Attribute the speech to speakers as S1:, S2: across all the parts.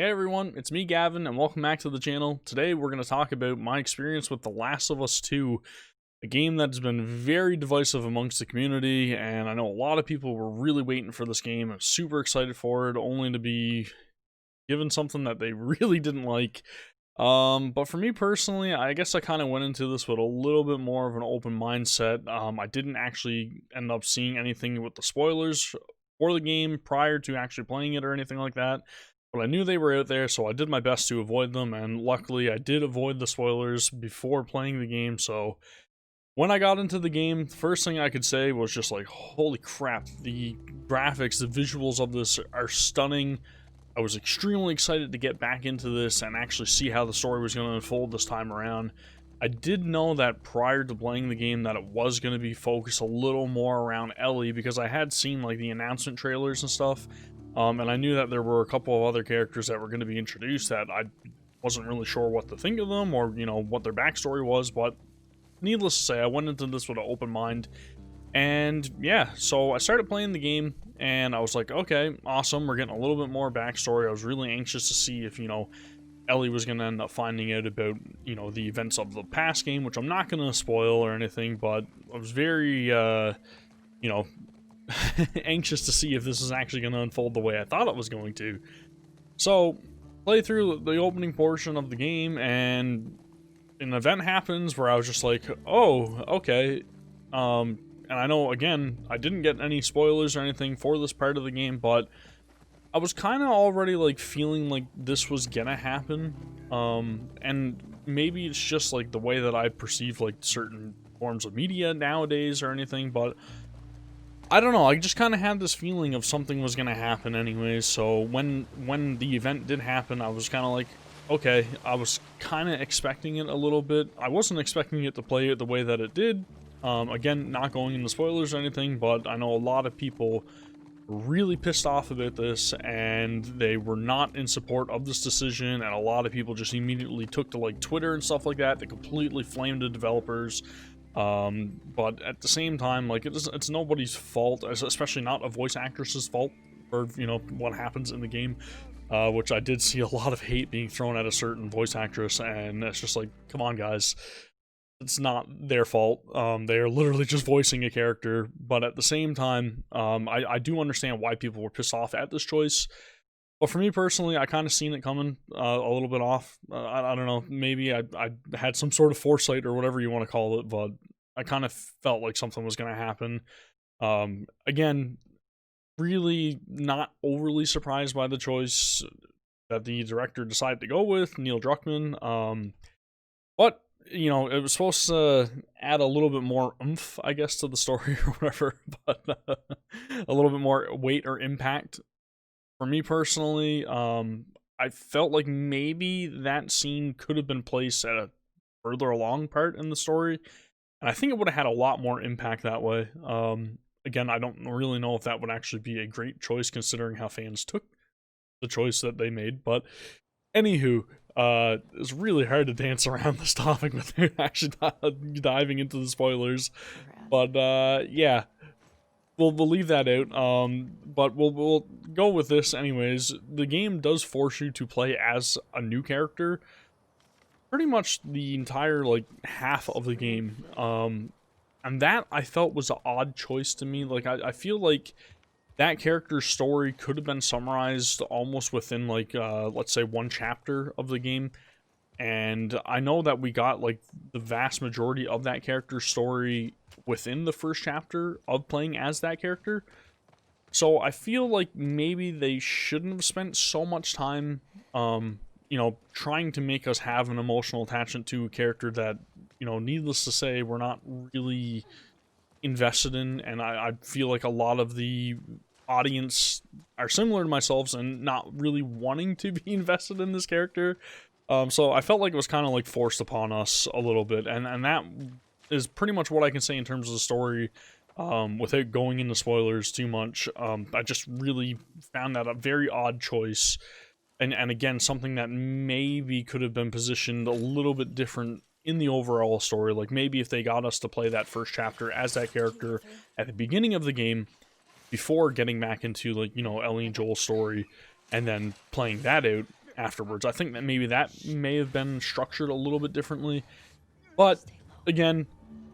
S1: Hey everyone, it's me Gavin and welcome back to the channel. Today we're going to talk about my experience with The Last of Us 2, a game that's been very divisive amongst the community, and I know a lot of people were really waiting for this game. I'm super excited for it, only to be given something that they really didn't like. But for me personally, I guess I kind of went into this with a little bit more of an open mindset. I didn't actually end up seeing anything with the spoilers for the game prior to actually playing it or anything like that. But I knew they were out there, so I did my best to avoid them, and luckily I did avoid the spoilers before playing the game. So when I got into the game, the first thing I could say was just like, holy crap, the graphics, the visuals of this are stunning. I was extremely excited to get back into this and actually see how the story was going to unfold this time around. I did know that prior to playing the game that it was going to be focused a little more around Ellie, because I had seen like the announcement trailers and stuff. And I knew that there were a couple of other characters that were going to be introduced that I wasn't really sure what to think of them or, what their backstory was. But needless to say, I went into this with an open mind. And yeah, so I started playing the game and I was like, okay, awesome. We're getting a little bit more backstory. I was really anxious to see if, Ellie was going to end up finding out about, the events of the past game, which I'm not going to spoil or anything, but I was very, anxious to see if this is actually going to unfold the way I thought it was going to. So, play through the opening portion of the game, and an event happens where I was just like, oh, okay. And I know, again, I didn't get any spoilers or anything for this part of the game, but I was kind of already, like, feeling like this was gonna happen. And maybe it's just, like, the way that I perceive, like, certain forms of media nowadays or anything, but I don't know, I just kind of had this feeling of something was going to happen anyways. So when the event did happen, I was kind of like, okay, I was kind of expecting it a little bit. I wasn't expecting it to play it the way that it did. Again, not going into spoilers or anything, but I know a lot of people were really pissed off about this, and they were not in support of this decision, and a lot of people just immediately took to, like, Twitter and stuff like that to completely flame the developers. But at the same time, like, it's nobody's fault, especially not a voice actress's fault for, what happens in the game, which I did see a lot of hate being thrown at a certain voice actress, and it's just like, come on guys, it's not their fault. They are literally just voicing a character, but at the same time, I do understand why people were pissed off at this choice. But for me personally, I kind of seen it coming a little bit off. I don't know, maybe I had some sort of foresight or whatever you want to call it, but I kind of felt like something was going to happen. Again, really not overly surprised by the choice that the director decided to go with, Neil Druckmann. But, it was supposed to add a little bit more oomph, I guess, to the story or whatever, but a little bit more weight or impact. For me personally, I felt like maybe that scene could have been placed at a further along part in the story, and I think it would have had a lot more impact that way. Again, I don't really know if that would actually be a great choice considering how fans took the choice that they made, but anywho, it's really hard to dance around this topic without actually diving into the spoilers, but yeah. We'll leave that out, but we'll go with this anyways. The game does force you to play as a new character pretty much the entire, like, half of the game, and that I felt was an odd choice to me. Like, I feel like that character's story could have been summarized almost within, like, let's say one chapter of the game. And I know that we got, like, the vast majority of that character's story within the first chapter of playing as that character. So I feel like maybe they shouldn't have spent so much time, trying to make us have an emotional attachment to a character that, needless to say, we're not really invested in. And I feel like a lot of the audience are similar to myself and not really wanting to be invested in this character. So I felt like it was kind of like forced upon us a little bit, and that is pretty much what I can say in terms of the story, without going into spoilers too much. I just really found that a very odd choice, and again, something that maybe could have been positioned a little bit different in the overall story. Like, maybe if they got us to play that first chapter as that character at the beginning of the game, before getting back into, like, Ellie and Joel's story, and then playing that out, afterwards. I think that maybe that may have been structured a little bit differently. But again,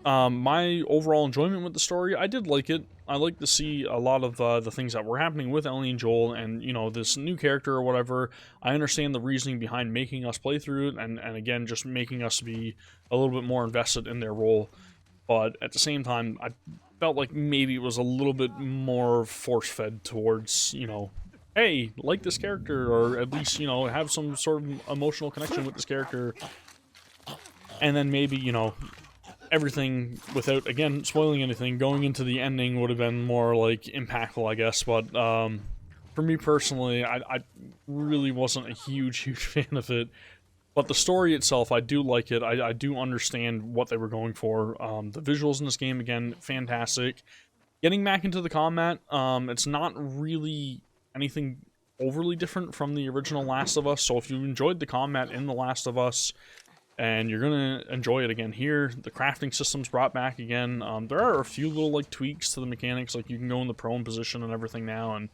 S1: my overall enjoyment with the story, I did like it. I like to see a lot of the things that were happening with Ellie and Joel, and this new character or whatever. I understand the reasoning behind making us play through it, and again, just making us be a little bit more invested in their role. But at the same time, I felt like maybe it was a little bit more force-fed towards, hey, like this character, or at least, have some sort of emotional connection with this character. And then maybe, everything, without, again, spoiling anything, going into the ending would have been more, like, impactful, I guess. But, for me personally, I really wasn't a huge fan of it. But the story itself, I do like it. I do understand what they were going for. The visuals in this game, again, fantastic. Getting back into the combat, it's not really anything overly different from the original Last of Us. So if you enjoyed the combat in The Last of Us, and you're gonna enjoy it again here, the crafting system's brought back again. There are a few little like tweaks to the mechanics, like you can go in the prone position and everything now, and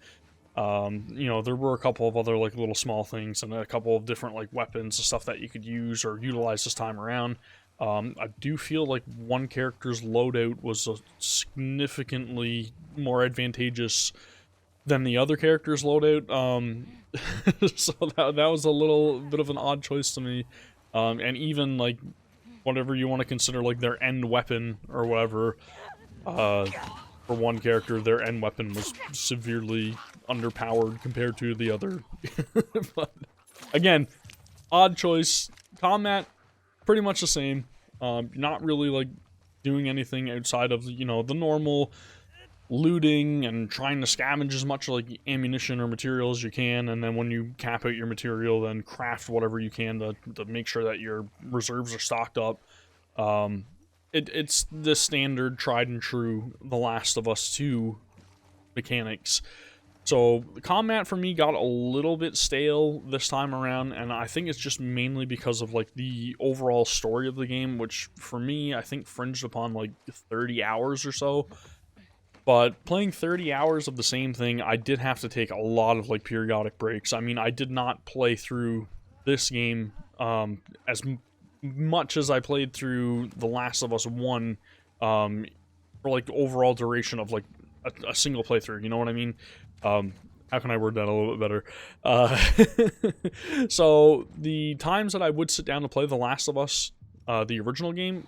S1: there were a couple of other like little small things and a couple of different like weapons and stuff that you could use or utilize this time around. I do feel like one character's loadout was significantly more advantageous than the other character's loadout. So that was a little bit of an odd choice to me. And even like whatever you want to consider like their end weapon or whatever, for one character, their end weapon was severely underpowered compared to the other. But again, odd choice. Combat, pretty much the same. Not really like doing anything outside of the normal looting and trying to scavenge as much like ammunition or material as you can, and then when you cap out your material, then craft whatever you can to make sure that your reserves are stocked up. It's the standard tried and true The Last of Us 2 mechanics. So the combat for me got a little bit stale this time around, and I think it's just mainly because of like the overall story of the game, which for me I think fringed upon like 30 hours or so. But playing 30 hours of the same thing, I did have to take a lot of like periodic breaks. I mean, I did not play through this game as much as I played through The Last of Us 1 for like the overall duration of like a single playthrough, you know what I mean? How can I word that a little bit better? So the times that I would sit down to play The Last of Us, the original game,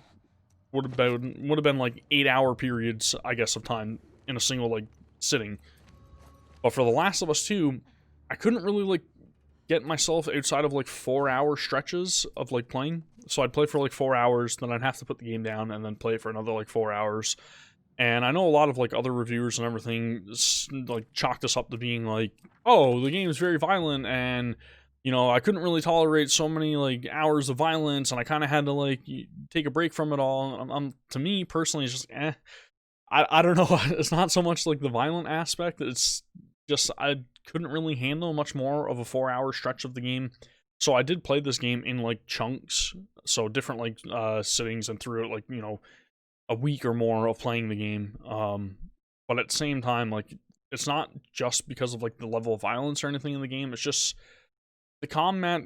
S1: would have been like 8-hour periods, I guess, of time in a single like sitting. But for The Last of Us 2, I couldn't really like get myself outside of like 4-hour stretches of like playing. So I'd play for like 4 hours, then I'd have to put the game down and then play for another like 4 hours. And I know a lot of like other reviewers and everything like chalked this up to being like, oh, the game is very violent, and I couldn't really tolerate so many like hours of violence, and I kind of had to like take a break from it all. To me personally, it's just I don't know. It's not so much like the violent aspect. It's just I couldn't really handle much more of a 4-hour stretch of the game. So I did play this game in like chunks, so different like sittings, and through it like a week or more of playing the game. But at the same time, like it's not just because of like the level of violence or anything in the game. It's just the combat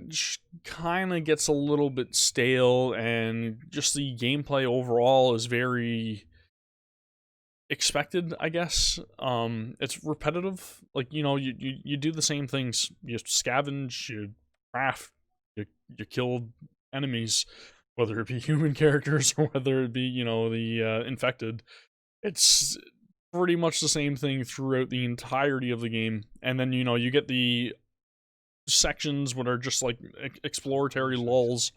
S1: kind of gets a little bit stale, and just the gameplay overall is very expected, I guess. It's repetitive. Like, you do the same things. You scavenge, you craft, you kill enemies, whether it be human characters or whether it be, the infected. It's pretty much the same thing throughout the entirety of the game. And then, you get the sections that are just like exploratory lulls,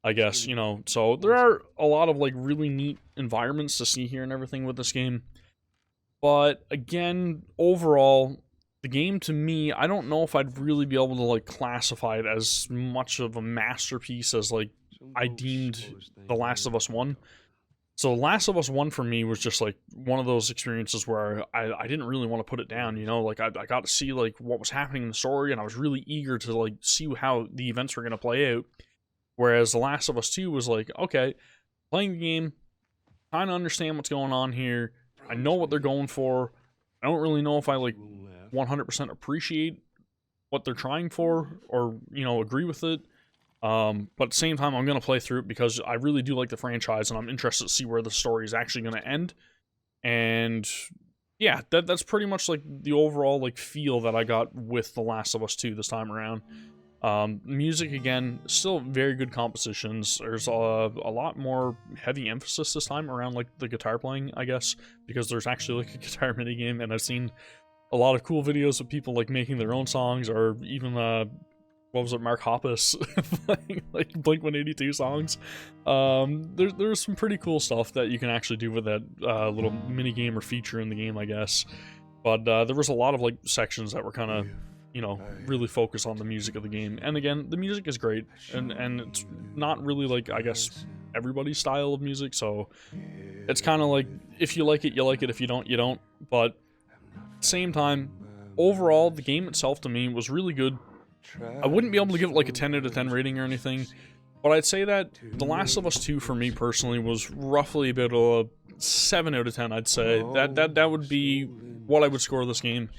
S1: I guess, so there are a lot of like really neat environments to see here and everything with this game. But again, overall, the game to me, I don't know if I'd really be able to like classify it as much of a masterpiece as like I deemed The Last of Us 1. So Last of Us 1 for me was just like one of those experiences where I didn't really want to put it down, like I got to see like what was happening in the story, and I was really eager to like see how the events were going to play out. Whereas The Last of Us 2 was like, okay, playing the game, kind of understand what's going on here, I know what they're going for, I don't really know if I like 100% appreciate what they're trying for, or, you know, agree with it. But at the same time, I'm going to play through it because I really do like the franchise, and I'm interested to see where the story is actually going to end. And yeah, that's pretty much like the overall like feel that I got with The Last of Us 2 this time around. Music, again, still very good compositions. There's a lot more heavy emphasis this time around like the guitar playing, I guess, because there's actually like a guitar mini game, and I've seen a lot of cool videos of people like making their own songs, or even what was it, Mark Hoppus playing like Blink-182 songs. There's some pretty cool stuff that you can actually do with that little mini game or feature in the game, I guess. But there was a lot of like sections that were kind of, you know, really focused on the music of the game. And again, the music is great, and it's not really like, I guess, everybody's style of music, so it's kind of like, if you like it, you like it. If you don't, you don't. But at the same time, overall, the game itself to me was really good. I wouldn't be able to give it like a 10 out of 10 rating or anything, but I'd say that The Last of Us 2 for me personally was roughly about a 7 out of 10, I'd say. That would be what I would score this game.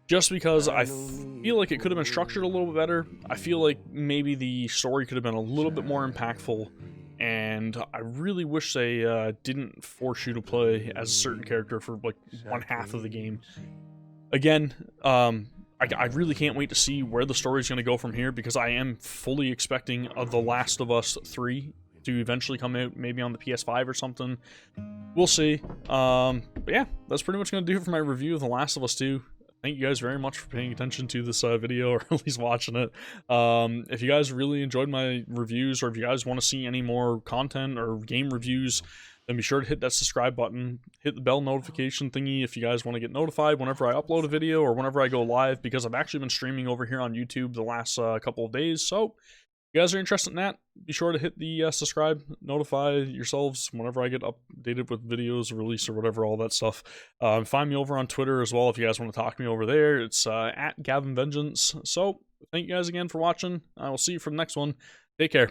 S1: Just because I feel like it could have been structured a little bit better. I feel like maybe the story could have been a little bit more impactful, and I really wish they didn't force you to play as a certain character for like one half of the game. Again, I really can't wait to see where the story's going to go from here, because I am fully expecting The Last of Us 3 to eventually come out, maybe on the PS5 or something. We'll see. But yeah, that's pretty much going to do it for my review of The Last of Us 2. Thank you guys very much for paying attention to this video, or at least watching it. If you guys really enjoyed my reviews, or if you guys want to see any more content or game reviews, then be sure to hit that subscribe button, hit the bell notification thingy if you guys want to get notified whenever I upload a video or whenever I go live, because I've actually been streaming over here on YouTube the last couple of days. So if you guys are interested in that, be sure to hit the subscribe, notify yourselves whenever I get updated with videos, release, or whatever, all that stuff. Find me over on Twitter as well if you guys want to talk to me over there. It's at Gavin Vengeance. So thank you guys again for watching. I will see you for the next one. Take care.